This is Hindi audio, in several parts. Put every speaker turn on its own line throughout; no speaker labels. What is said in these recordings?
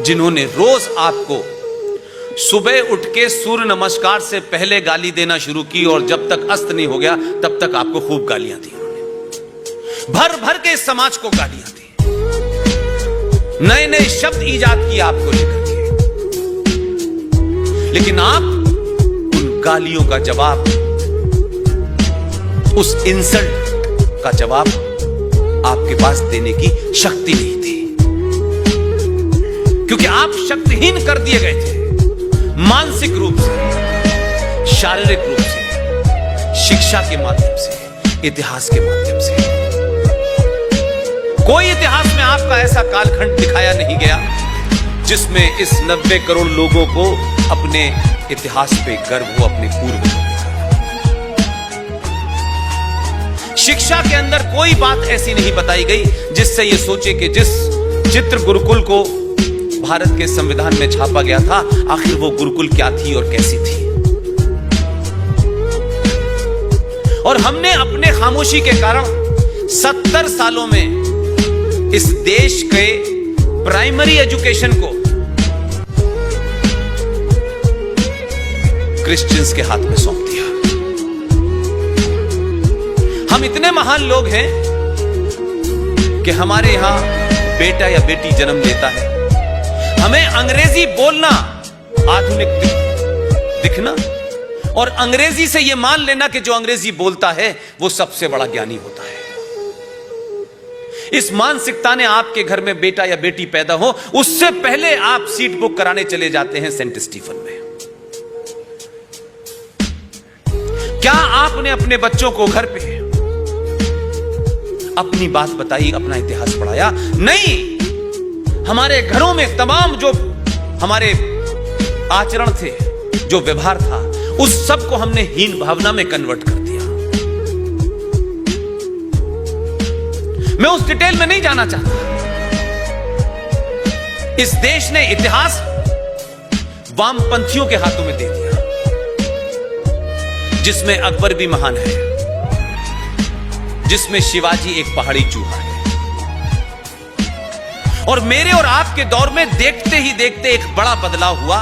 जिन्होंने रोज आपको सुबह उठ के सूर्य नमस्कार से पहले गाली देना शुरू की और जब तक अस्त नहीं हो गया तब तक आपको खूब गालियां दी उन्होंने। भर भर के इस समाज को गालियां दी, नए नए शब्द ईजाद किए आपको लेकर के, लेकिन आप उन गालियों का जवाब, उस इंसल्ट का जवाब आपके पास देने की शक्ति नहीं थी, क्योंकि आप शक्तिहीन कर दिए गए थे मानसिक रूप से, शारीरिक रूप से, शिक्षा के माध्यम से, इतिहास के माध्यम से। कोई इतिहास में आपका ऐसा कालखंड दिखाया नहीं गया जिसमें इस 90 करोड़ लोगों को अपने इतिहास पे गर्व हो, अपने पूर्वजों पे। शिक्षा के अंदर कोई बात ऐसी नहीं बताई गई जिससे यह सोचे कि जिस चित्र गुरुकुल को भारत के संविधान में छापा गया था, आखिर वो गुरुकुल क्या थी और कैसी थी। और हमने अपने खामोशी के कारण 70 सालों में इस देश के प्राइमरी एजुकेशन को क्रिश्चियंस के हाथ में सौंप दिया। हम इतने महान लोग हैं कि हमारे यहां बेटा या बेटी जन्म लेता है, हमें अंग्रेजी बोलना आधुनिक दिखना और अंग्रेजी से यह मान लेना कि जो अंग्रेजी बोलता है वो सबसे बड़ा ज्ञानी होता है। इस मानसिकता ने आपके घर में बेटा या बेटी पैदा हो, उससे पहले आप सीट बुक कराने चले जाते हैं सेंट स्टीफन में। क्या आपने अपने बच्चों को घर पे अपनी बात बताई, अपना इतिहास पढ़ाया? नहीं। हमारे घरों में तमाम जो हमारे आचरण थे, जो व्यवहार था, उस सब को हमने हीन भावना में कन्वर्ट कर दिया। मैं उस डिटेल में नहीं जाना चाहता। इस देश ने इतिहास वामपंथियों के हाथों में दे दिया, जिसमें अकबर भी महान है, जिसमें शिवाजी एक पहाड़ी चूहा है। और मेरे और आपके दौर में देखते ही देखते एक बड़ा बदलाव हुआ,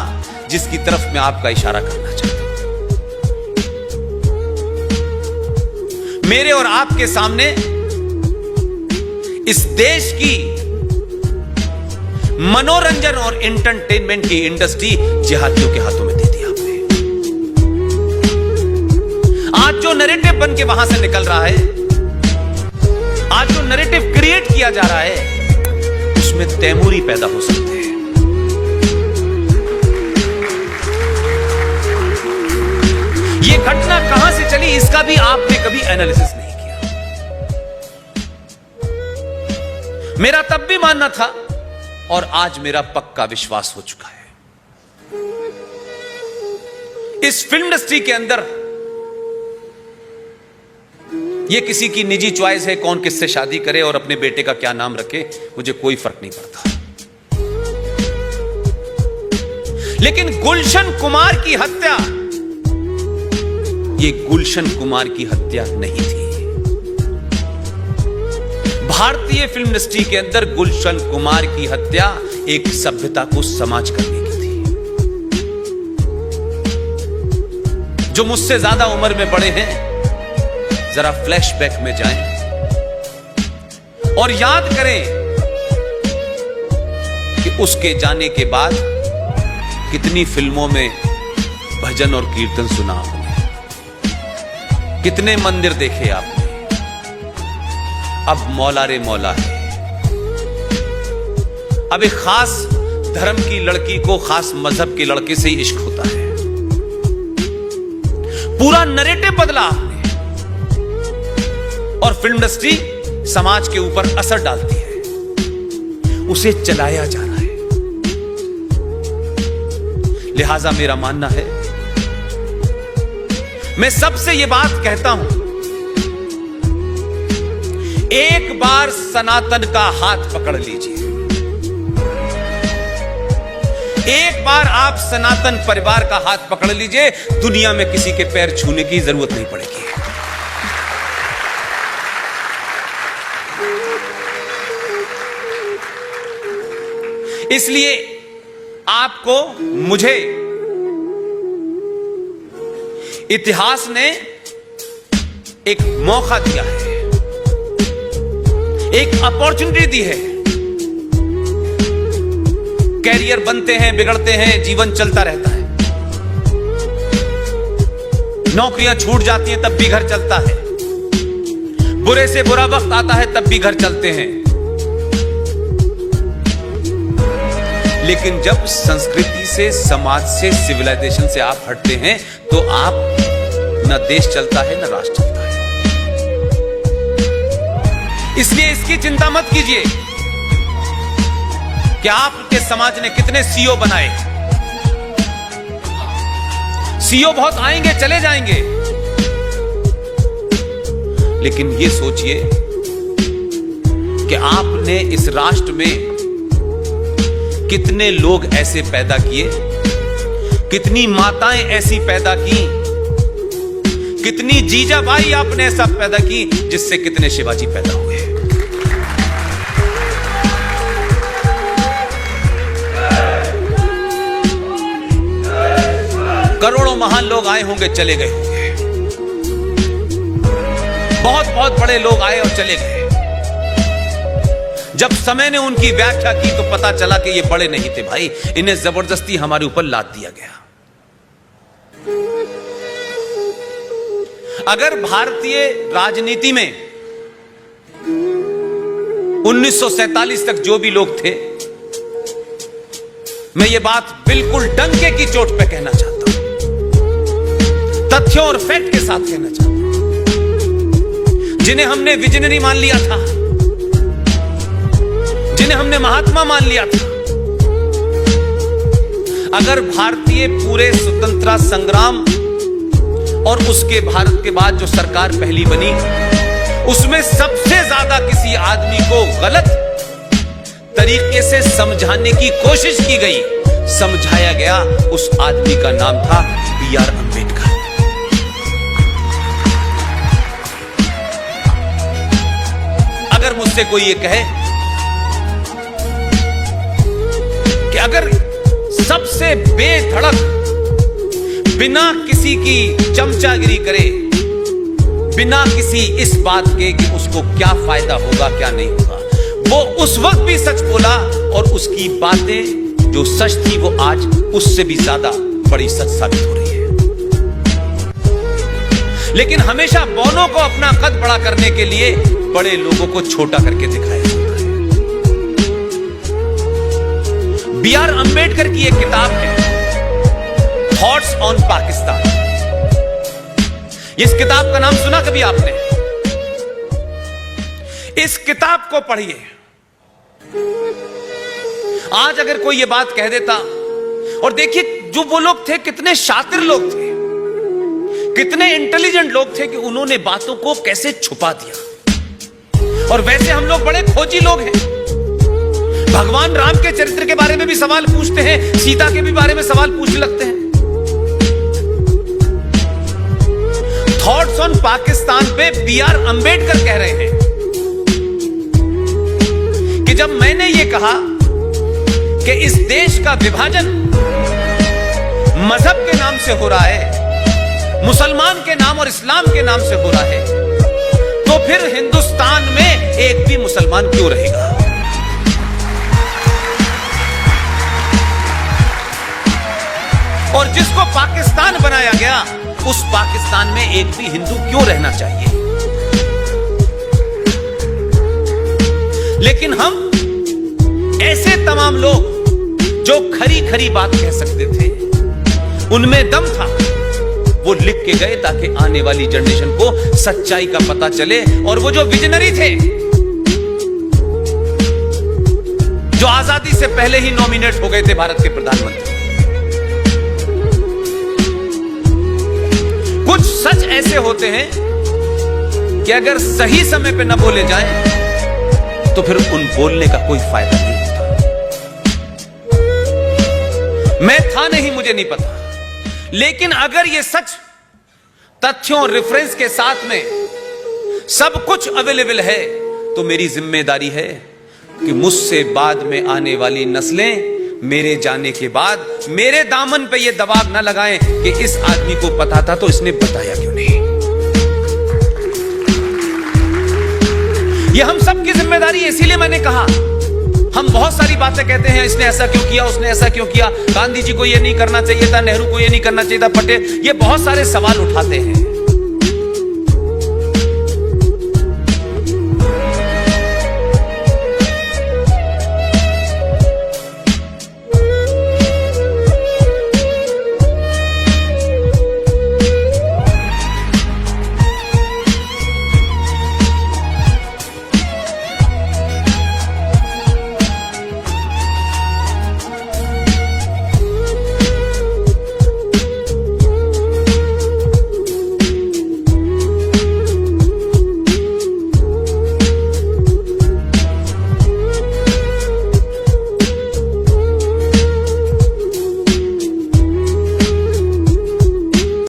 जिसकी तरफ मैं आपका इशारा करना चाहता हूं। मेरे और आपके सामने इस देश की मनोरंजन और एंटरटेनमेंट की इंडस्ट्री जिहादियों के हाथों में दे दी आपने। आज जो नैरेटिव बन के वहां से निकल रहा है, आज जो नैरेटिव क्रिएट किया जा रहा है, उसमें तैमूरी पैदा हो सकते हैं। यह घटना कहां से चली, इसका भी आपने कभी एनालिसिस नहीं किया। मेरा तब भी मानना था और आज मेरा पक्का विश्वास हो चुका है, इस फिल्म इंडस्ट्री के अंदर यह किसी की निजी चॉइस है, कौन किससे शादी करे और अपने बेटे का क्या नाम रखे, मुझे कोई फर्क नहीं पड़ता। लेकिन गुलशन कुमार की हत्या, यह गुलशन कुमार की हत्या नहीं थी। भारतीय फिल्म इंडस्ट्री के अंदर गुलशन कुमार की हत्या एक सभ्यता को समाज करने की थी। जो मुझसे ज्यादा उम्र में बड़े हैं, जरा फ्लैशबैक में जाएं और याद करें कि उसके जाने के बाद कितनी फिल्मों में भजन और कीर्तन सुना आपने, कितने मंदिर देखे आपने। अब मौला रे मौला है। अब एक खास धर्म की लड़की को खास मजहब के लड़के से ही इश्क होता है। पूरा नैरेटिव बदला आपने और फिल्म इंडस्ट्री समाज के ऊपर असर डालती है, उसे चलाया जा रहा है। लिहाजा मेरा मानना है, मैं सबसे यह बात कहता हूं, एक बार सनातन का हाथ पकड़ लीजिए। एक बार आप सनातन परिवार का हाथ पकड़ लीजिए, दुनिया में किसी के पैर छूने की जरूरत नहीं पड़ेगी। इसलिए आपको, मुझे इतिहास ने एक मौका दिया है, एक अपॉर्चुनिटी दी है। कैरियर बनते हैं, बिगड़ते हैं, जीवन चलता रहता है। नौकरियां छूट जाती हैं तब भी घर चलता है, बुरे से बुरा वक्त आता है तब भी घर चलते हैं। लेकिन जब संस्कृति से, समाज से, सिविलाइजेशन से आप हटते हैं तो आप, न देश चलता है न राष्ट्र चलता है। इसलिए इसकी चिंता मत कीजिए कि आपके समाज ने कितने सीईओ बनाए। सीईओ बहुत आएंगे, चले जाएंगे, लेकिन ये सोचिए कि आपने इस राष्ट्र में कितने लोग ऐसे पैदा किए, कितनी माताएं ऐसी पैदा की, कितनी जीजाबाई आपने ऐसा पैदा की, जिससे कितने शिवाजी पैदा हुए। करोड़ों महान लोग आए होंगे, चले गए होंगे। बहुत बहुत बड़े लोग आए और चले गए। जब समय ने उनकी व्याख्या की तो पता चला कि ये बड़े नहीं थे भाई, इन्हें जबरदस्ती हमारे ऊपर लाद दिया गया। अगर भारतीय राजनीति में 1947 तक जो भी लोग थे, मैं ये बात बिल्कुल डंके की चोट पे कहना चाहता हूं, तथ्यों और फैक्ट के साथ कहना चाहता हूं, जिन्हें हमने विजनरी मान लिया था, जिन्हें हमने महात्मा मान लिया था, अगर भारतीय पूरे स्वतंत्रता संग्राम और उसके भारत के बाद जो सरकार पहली बनी, उसमें सबसे ज्यादा किसी आदमी को गलत तरीके से समझाने की कोशिश की गई, समझाया गया, उस आदमी का नाम था B.R. अम्बेडकर। अगर मुझसे कोई ये कहे कि अगर सबसे बेधड़क, बिना किसी की चमचागिरी करे, बिना किसी इस बात के कि उसको क्या फायदा होगा क्या नहीं होगा, वो उस वक्त भी सच बोला और उसकी बातें जो सच थी वो आज उससे भी ज्यादा बड़ी सच साबित हो रही है। लेकिन हमेशा बौनों को अपना कद बड़ा करने के लिए बड़े लोगों को छोटा करके दिखाया जाता है। B.R. अम्बेडकर की एक किताब है, थॉट्स ऑन पाकिस्तान। इस किताब का नाम सुना कभी आपने? इस किताब को पढ़िए। आज अगर कोई ये बात कह देता, और देखिए जो वो लोग थे कितने शातिर लोग थे, कितने इंटेलिजेंट लोग थे कि उन्होंने बातों को कैसे छुपा दिया। और वैसे हम लोग बड़े खोजी लोग हैं, भगवान राम के चरित्र के बारे में भी सवाल पूछते हैं, सीता के भी बारे में सवाल पूछने लगते हैं। थॉट्स ऑन पाकिस्तान पे B.R. अम्बेडकर कह रहे हैं कि जब मैंने ये कहा कि इस देश का विभाजन मजहब के नाम से हो रहा है, मुसलमान के नाम और इस्लाम के नाम से हो रहा है, तो फिर हिंदुस्तान में एक भी मुसलमान क्यों रहेगा? और जिसको पाकिस्तान बनाया गया, उस पाकिस्तान में एक भी हिंदू क्यों रहना चाहिए? लेकिन हम ऐसे तमाम लोग जो खरी खरी बात कह सकते थे, उनमें दम था, वो लिख के गए ताकि आने वाली जनरेशन को सच्चाई का पता चले। और वो जो विजनरी थे, जो आजादी से पहले ही नॉमिनेट हो गए थे भारत के प्रधानमंत्री, कुछ सच ऐसे होते हैं कि अगर सही समय पे न बोले जाएं तो फिर उन बोलने का कोई फायदा नहीं होता। मैं था नहीं, मुझे नहीं पता, लेकिन अगर ये सच तथ्यों और रेफरेंस के साथ में सब कुछ अवेलेबल है तो मेरी जिम्मेदारी है कि मुझसे बाद में आने वाली नस्लें मेरे जाने के बाद मेरे दामन पे ये दबाव ना लगाएं कि इस आदमी को पता था तो इसने बताया क्यों नहीं। ये हम सब की जिम्मेदारी है। इसीलिए मैंने कहा हम बहुत सारी बातें कहते हैं, इसने ऐसा क्यों किया, उसने ऐसा क्यों किया, गांधी जी को ये नहीं करना चाहिए था, नेहरू को ये नहीं करना चाहिए था, पटेल, ये बहुत सारे सवाल उठाते हैं।